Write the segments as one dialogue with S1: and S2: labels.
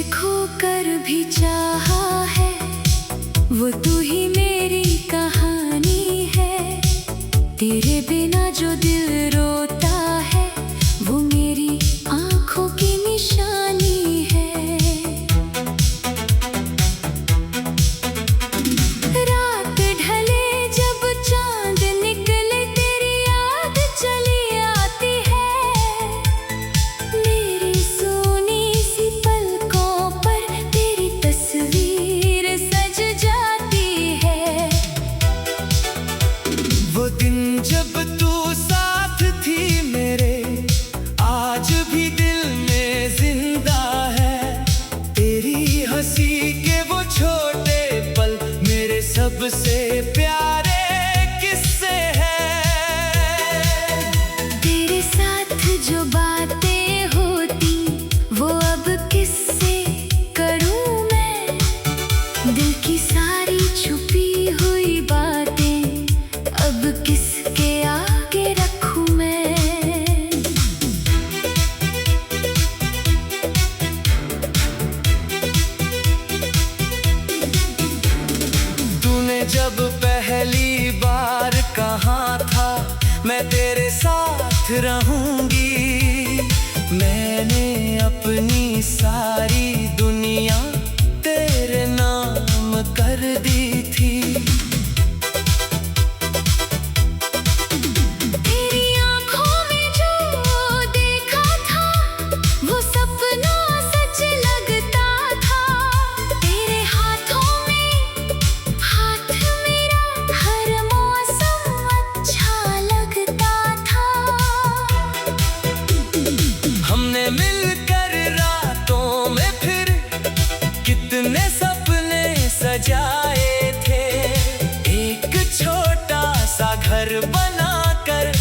S1: खोकर भी चाहा है, वो तू ही मेरी कहानी है। तेरे बिना जो दिल रोता है, वो मेरी आंखों की निशानी है। रात ढले जब चांद निकले, तेरी याद चली आती है। मेरी सोनी सी पलकों पर तेरी तस्वीर सज जाती है।
S2: वो दिन जब तू साथ थी मेरे, आज भी दिल में जिंदा है। तेरी हंसी के वो छोटे पल मेरे सबसे प्यारे किस्से हैं।
S1: तेरे साथ जो बातें होती, वो अब किससे करूं मैं। दिल की सारी छुपी हुई बातें अब किसके आगे रखूं मैं।
S2: तूने जब पहली बार कहा था मैं तेरे साथ रहूंगी, मैंने अपनी सारी दुनिया तेरे नाम कर दी थी।
S1: तेरी आंखों में जो देखा था, वो सपना सच लगता था। तेरे हाथों में हाथ मेरा, हर मौसम अच्छा लगता था।
S2: हमने मिलकर रातों में फिर कितने सपने सजाए थे। एक छोटा सा घर बनाकर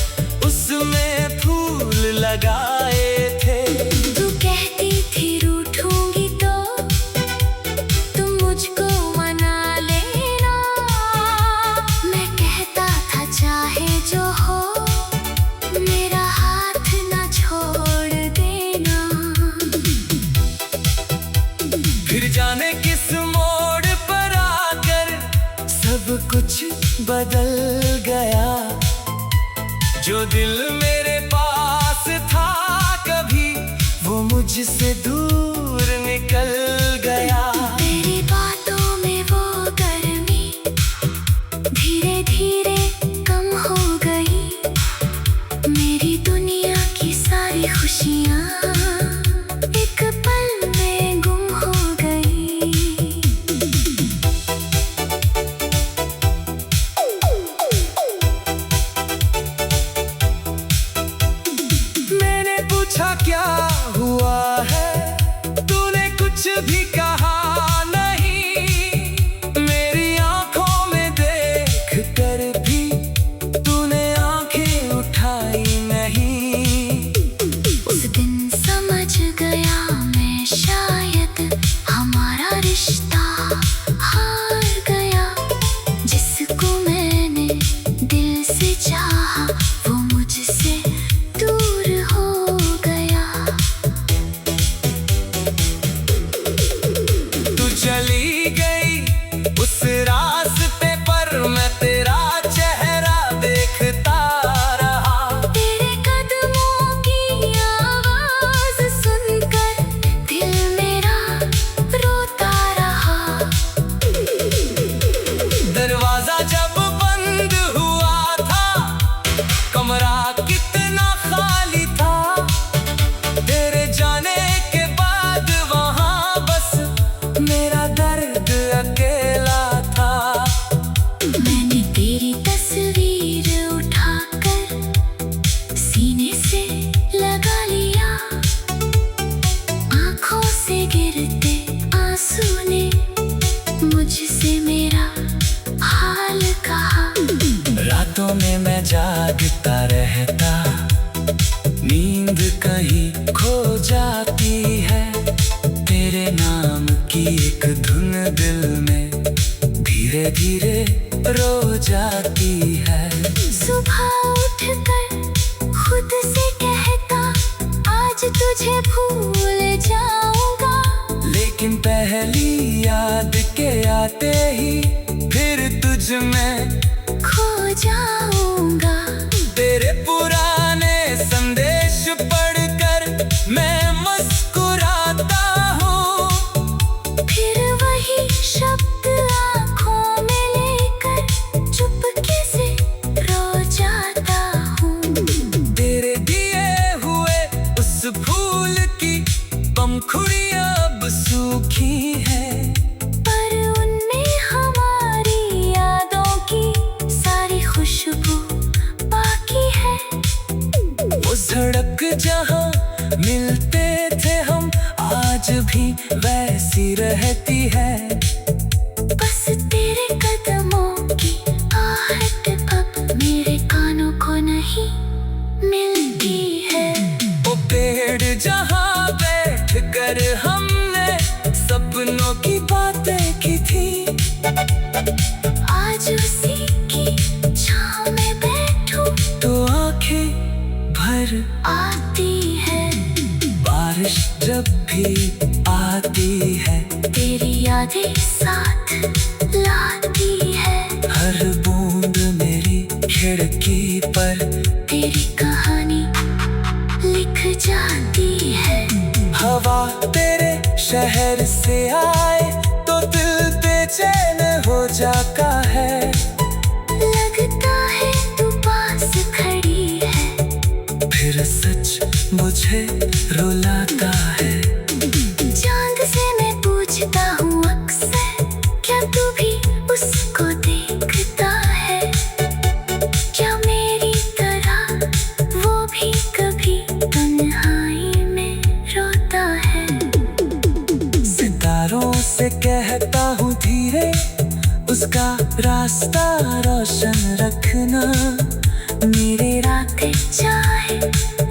S2: उसमें फूल लगाए थे।
S1: तू कहती थी रूठूंगी तो तुम मुझको मना लेना। मैं कहता था चाहे जो हो, मेरा हाथ ना छोड़ देना।
S2: फिर जाने किस मोड़ पर आकर सब कुछ बदल गया। जो दिल मेरे पास था कभी, वो मुझसे दूर निकल गया।
S1: तेरी बातों में वो गर्मी धीरे धीरे कम हो गई। मेरी दुनिया की सारी खुशियाँ एक पल में गुम हो गई।
S2: मैंने पूछा क्या हुआ है, तूने कुछ भी कहा नहीं। मेरी आंखों में देख कर भी तूने आंखें उठाई नहीं।
S1: उस दिन समझ गया मैं शायद हमारा रिश्ता हार गया। जिसको मैंने दिल से चाहा, वो मुझसे दूर हो गया।
S2: तू चली गई उस रास्ते पर, मैं तेरा चेहरा देखता रहा।
S1: तेरे कदमों की आवाज सुनकर दिल मेरा रोता रहा।
S2: दरवाजा जब बंद हुआ था, कमरा कितना खाली था। तेरे जाने के बाद वहां बस मेरा दर्द अकेला था।
S1: मैंने तेरी तस्वीर उठाकर सीने से लगा लिया। आंखों से गिरते आंसू ने मुझसे मेरा हाल कहा।
S2: रातों में मैं जागता रहता, नींद कहीं खो जाती है। तेरे नाम की एक धुन दिल में धीरे धीरे रो जाती है।
S1: सुबह उठकर खुद से कहता, आज तुझे भूल जाऊंगा।
S2: लेकिन लेकिन पहली याद के आते ही फिर तुझ में
S1: खो जाऊंगा।
S2: तेरे पुराने संदेश पढ़कर मैं मुस्कुराता हूँ।
S1: फिर वही शब्द आँखों में लेकर चुपके से रो जाता हूँ।
S2: तेरे दिए हुए उस फूल की पंखुड़ियाँ अब सूखी है,
S1: पर उनमें हमारी यादों की सारी खुशबू बाकी है।
S2: वो सड़क जहाँ मिलते थे हम आज भी वैसी रहती है।
S1: बस तेरे कदमों की आहट अब मेरे कानों को नहीं मिलती है।
S2: वो पेड़ जहाँ बैठ कर हमने सपनों की बातें की थी,
S1: आज उसी की छाँव में बैठूं
S2: तो आंखें भर
S1: आती है।
S2: बारिश जब भी आती है
S1: तेरी यादें साथ लाती है।
S2: हर बूंद मेरी खिड़की पर
S1: तेरी कहानी लिख जाती है।
S2: हवा तेरे शहर से आए तो दिल बेचैन हो जाता है।
S1: लगता है तू पास खड़ी है,
S2: फिर सच मुझे रुलाता है।
S1: चांद से मैं पूछता हूँ अक्सर, क्या तू भी उसको देखता है? क्या मेरी तरह वो भी कभी तन्हाई में रोता है?
S2: सितारों से कहता हूँ धीरे, उसका रास्ता रोशन रखना।
S1: मेरी रातें चाहे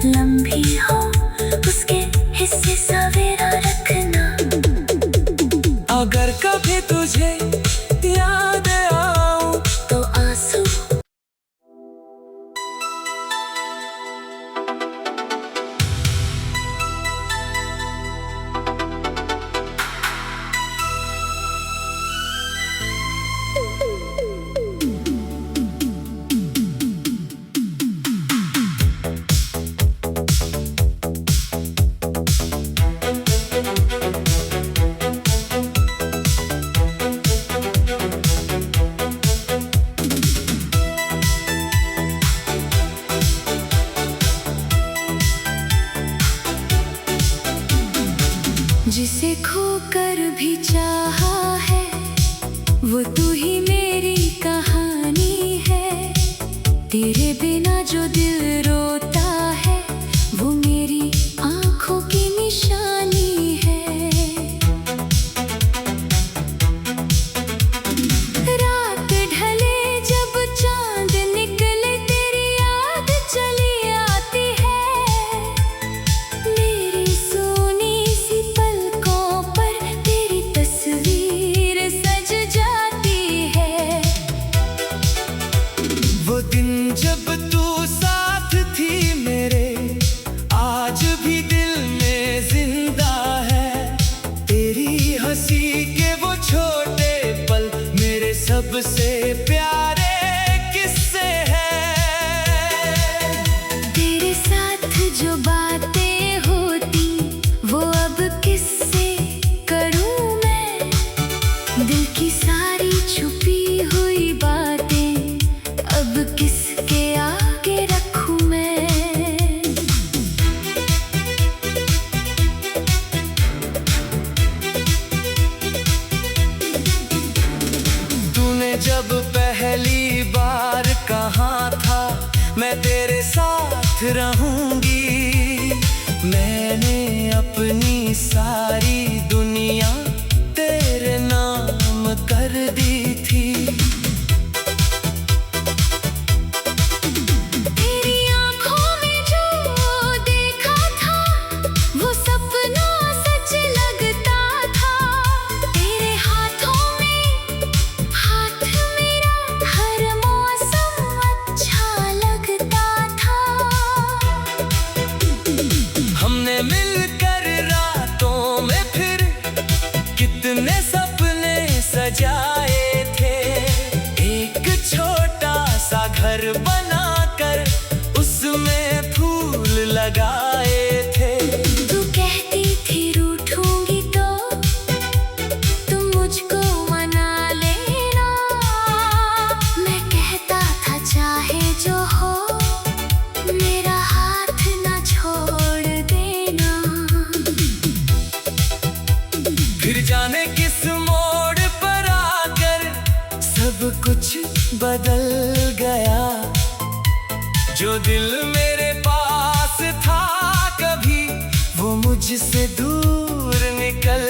S1: लंबी हो, उसके हिस्से सवेरा रखना।
S2: अगर कभी तुझे याद आऊं
S1: तो आंसू जिसे खोकर भी चाहा है, वो तू ही मेरी कहानी है। तेरे बिना जो दिल रोता है, वो मेरी आंखों की निशानी है। रात ढले जब चांद निकले, तेरी याद चली आती है। मेरी सोनी सी पलकों पर तेरी तस्वीर सज जाती है।
S2: वो दिन जब तू साथ थी मेरे, आज भी दिल में जिंदा है। तेरी हंसी के वो छोटे पल मेरे सबसे प्यारे किस्से हैं।
S1: तेरे साथ जो बातें होती, वो अब किससे करूं मैं? दिल की सारी छुपी हुई बातें अब किसके आगे रखूं मैं?
S2: तूने जब पहली बार कहा था मैं तेरे साथ रहूंगी, मैंने अपनी सारी दुनिया तेरे नाम कर दी थी।
S1: तेरी आंखों में जो देखा था, वो सपना सच लगता था। तेरे हाथों में हाथ मेरा, हर मौसम अच्छा लगता था।
S2: हमने मिलकर रातों में बनाकर उसमें फूल लगाए थे।
S1: तू कहती थी रूठूंगी तो तुम मुझको मना लेना। मैं कहता था चाहे जो हो मेरा हाथ न छोड़ देना।
S2: फिर जाने किस मोड़ पर आकर सब कुछ बदल गया। जो दिल मेरे पास था कभी वो मुझसे दूर निकल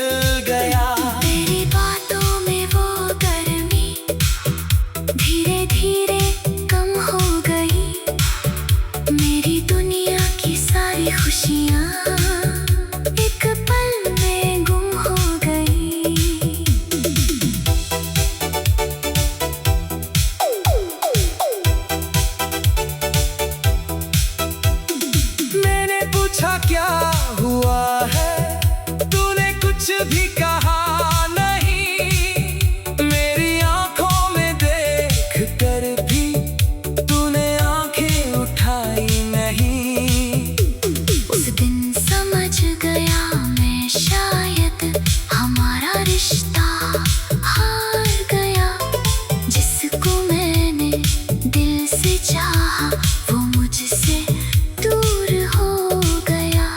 S2: गया।
S1: तेरी बातों में वो गर्मी धीरे धीरे कम हो गई। मेरी दुनिया की सारी खुशियाँ एक पल में गुम हो गई।
S2: मैंने पूछा क्या हुआ है, तूने कुछ भी कहा नहीं। मेरी आंखों में देख कर भी तूने आंखें उठाई नहीं।
S1: उस दिन समझ गया मैं शायद हमारा रिश्ता हार गया। जिसको मैंने दिल से चाहा वो मुझसे दूर हो गया।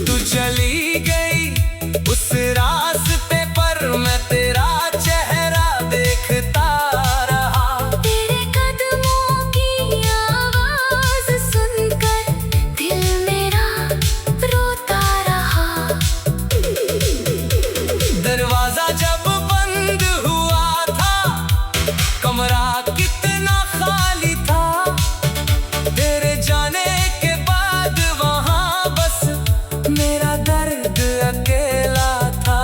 S2: तू चली गई उस रास्ते पर मैं तेरा चेहरा देखता रहा।
S1: तेरे कदमों की आवाज सुनकर दिल मेरा रोता रहा।
S2: दरवाजा जब बंद हुआ था कमरा कितना खाली था। तेरे जाने के बाद वहां बस मेरा दर्द अकेला था।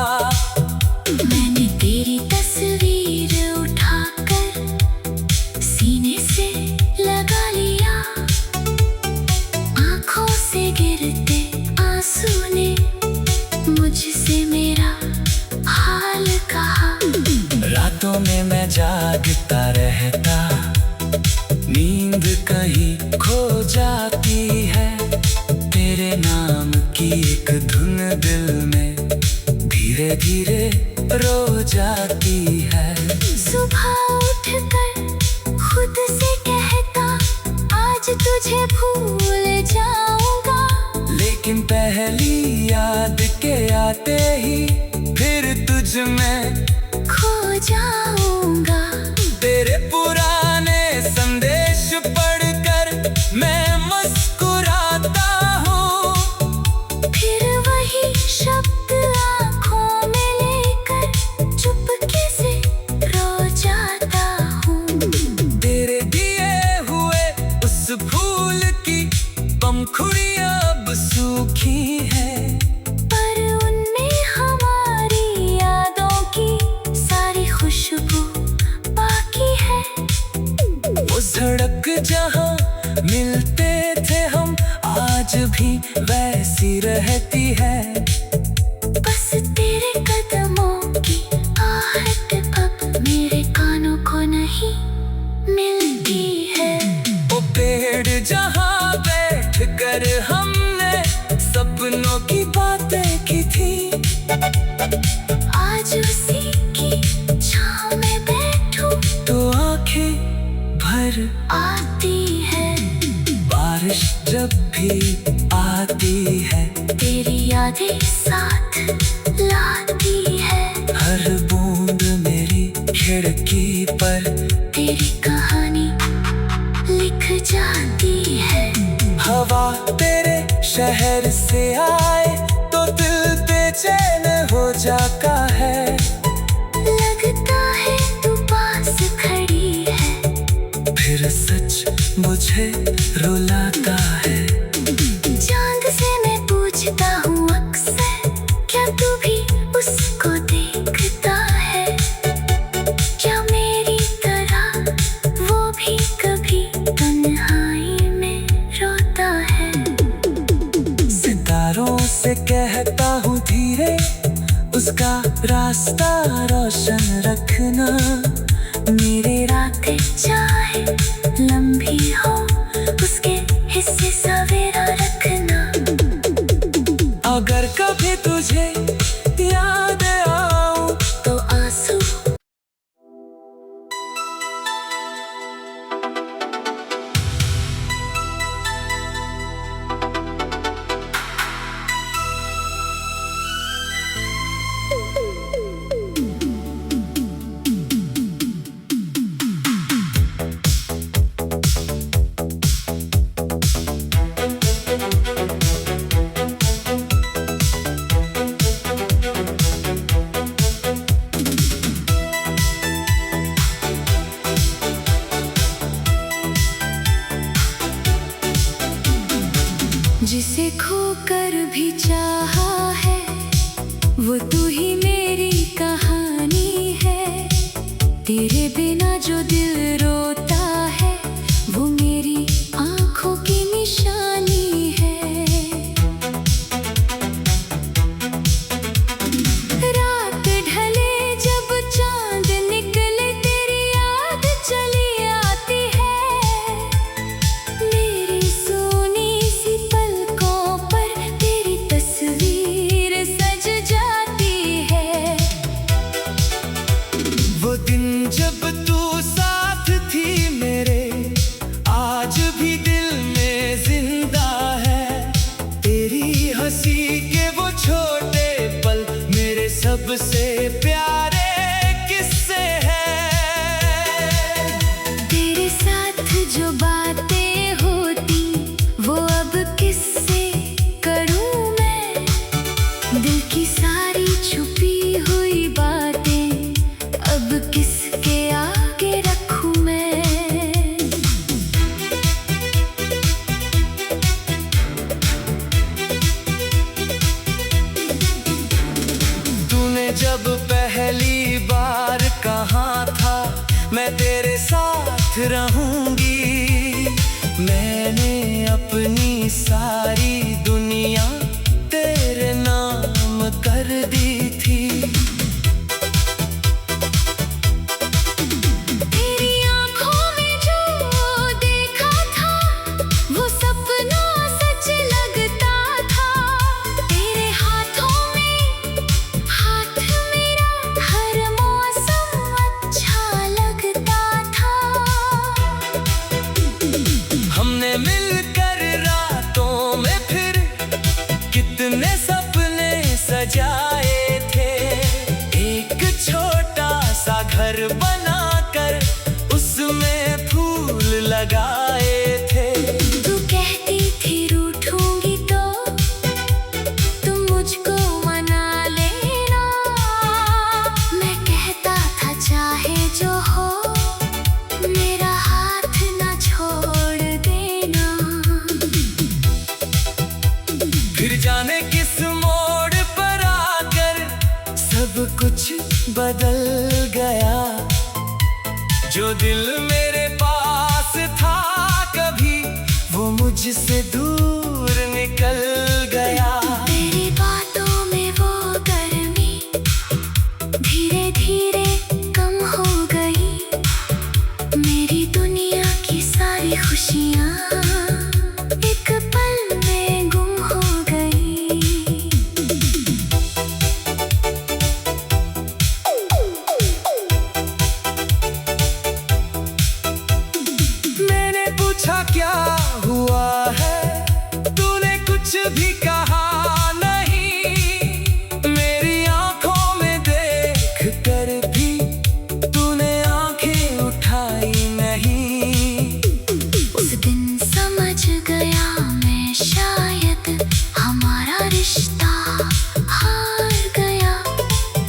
S1: मैंने तेरी तस्वीर उठाकर सीने से लगा लिया। आंखों से गिरते आंसू ने मुझसे मेरा हाल कहा।
S2: रातों में मैं जागता रहता, नींद कहीं खो जाती है। तेरे नाम की एक धुन दिल में धीरे धीरे रो जाती है।
S1: सुबह उठकर खुद से कहता आज तुझे भूल जाऊंगा।
S2: लेकिन पहली याद के आते ही फिर तुझ में
S1: खो जाऊंगा।
S2: तेरे पुराने संदेश पढ़कर मैं मुस्कुराता हूँ।
S1: फिर वही शब्द आँखों में लेकर चुपके से रो जाता हूँ।
S2: तेरे दिए हुए उस फूल की पंखुड़ियाँ अब सूखी हैं।
S1: पर उनमें हमारी यादों की सारी खुशबू बाकी है।
S2: वो सड़क जहाँ मिलते थे हम आज भी वैसी रहती है।
S1: बस तेरे कदमों की आहट अब मेरे कानों को नहीं मिलती है।
S2: वो पेड़ जहाँ बैठ कर हमने सपनों की बातें की थी।
S1: आज उसी की छाँव में बैठूं
S2: तो आंखें भर
S1: आती है।
S2: बारिश जब भी आती है
S1: तेरी यादें साथ लाती है।
S2: हर बूंद मेरी खिड़की पर
S1: तेरी कहानी लिख जाती है।
S2: हवा तेरे शहर से आए तो दिल बेचैन हो जाता है।
S1: लगता है तू पास खड़ी है।
S2: फिर सच मुझे रुलाता है।
S1: चांद से मैं पूछता हूँ अक्सर क्या तू भी उसको देखता है। क्या मेरी तरह वो भी कभी तन्हाई में रोता है।
S2: सितारों से कहता हूँ धीरे उसका रास्ता रोशन रखना।
S1: रातें चाहे लंबी हो, उसके हिस्से सवेरा रखना।
S2: अगर कभी तुझे याद आऊं
S1: तो आंसू जिसे खोकर भी चाहा है, वो तू ही मेरी कहानी है। तेरे बिना जो दिल रोता है, वो मेरी आंखों की निशानी है। रात ढले जब चांद निकले, तेरी याद चली आती है। मेरी सोनी सी पलकों पर तेरी तस्वीर सज जाती है।
S2: वो दिन जब तू साथ थी मेरे, आज भी दिल में जिंदा है। तेरी हंसी के वो छोटे पल मेरे सबसे प्यारे किस्से हैं।
S1: तेरे साथ जो बातें होती, वो अब किससे करूं मैं। दिल की सारी छुपी हुई बातें अब किसके आगे रखूं मैं।
S2: तूने जब पहली बार कहा था मैं तेरे साथ रहूंगी, मैंने अपनी सारी दुनिया तेरे नाम कर दी थी।
S1: तेरी आंखों में जो देखा था, वो सपना सच लगता था। तेरे हाथों में हाथ मेरा, हर मौसम अच्छा लगता था।
S2: हमने मिलकर रातों में फिर कितने सपने सजाए थे। एक छोटा सा घर बनाकर उसमें फूल लगाए थे।
S1: तू कहती थी रूठूंगी तो तुम मुझको मना लेना। मैं कहता था चाहे जो हो, मेरा हाथ ना छोड़ देना।
S2: फिर जाने किस मोड़ पर आकर सब कुछ बदल गया। जो दिल मेरे पास था कभी, वो मुझसे दूर निकल गया।
S1: तेरी बातों में वो गर्मी धीरे धीरे कम हो गई। मेरी दुनिया की सारी खुशियाँ एक पल में गुम हो गई।
S2: मैंने पूछा क्या हुआ है, तूने कुछ भी कहा नहीं। मेरी आंखों में देख कर भी तूने आंखें उठाई नहीं।
S1: उस दिन समझ गया मैं शायद हमारा रिश्ता हार गया।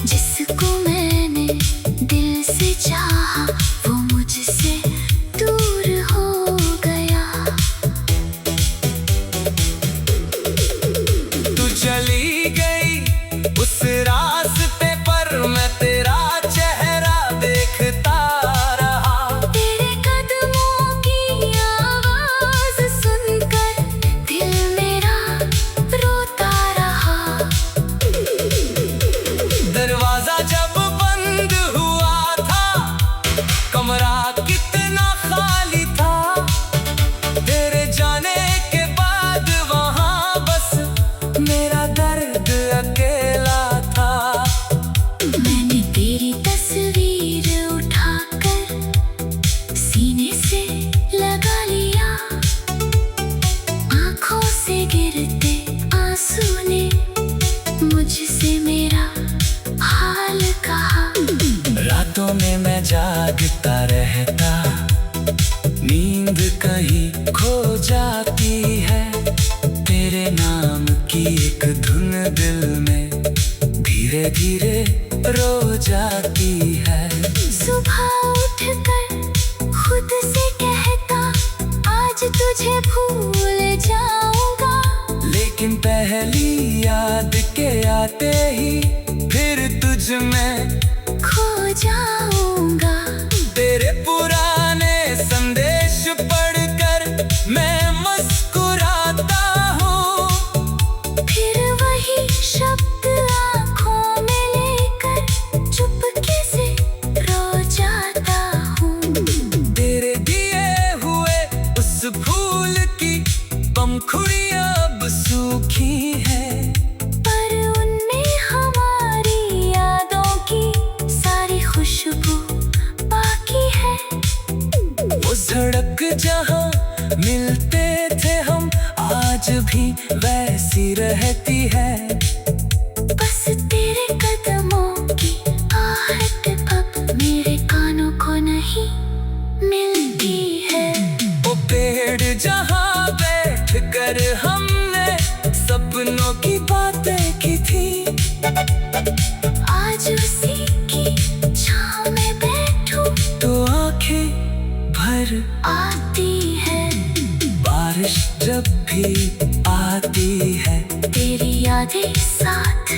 S1: जिसको मैंने दिल से चाहा, वो मुझसे दूर हो गया।
S2: तू चली गई उस रास्ते पर, मैं तेरा चेहरा देखता रहा।
S1: तेरे कदमों की आवाज सुनकर दिल मेरा रोता रहा।
S2: दरवाजा जब बंद हुआ था, जागता रहता, नींद कहीं खो जाती है। तेरे नाम की एक धुन दिल में धीरे धीरे रो जाती है।
S1: सुबह उठकर खुद से कहता, आज तुझे भूल जाऊंगा।
S2: लेकिन पहली याद के आते ही फिर तुझ में
S1: खो जाऊंगा।
S2: तेरे पुराने संदेश पढ़कर मैं मुस्कुराता हूँ।
S1: फिर वही शब्द आँखों में लेकर चुपके से रो जाता हूँ।
S2: तेरे दिए हुए उस फूल की पंखुड़ियाँ अब सूखी है,
S1: पर उनमें हमारी यादों की सारी खुशबू बाकी है।
S2: वो सड़क जहाँ मिलते थे हम आज भी वैसी रहती है।
S1: बस तेरे कदमों की आहट अब मेरे कानों को नहीं मिलती है।
S2: वो पेड़ जहाँ बैठ कर हमने सपनों की बातें की थी,
S1: आज उसी की छाँव में बैठूं
S2: तो आंखें भर
S1: आती है।
S2: बारिश जब भी आती है,
S1: तेरी यादें साथ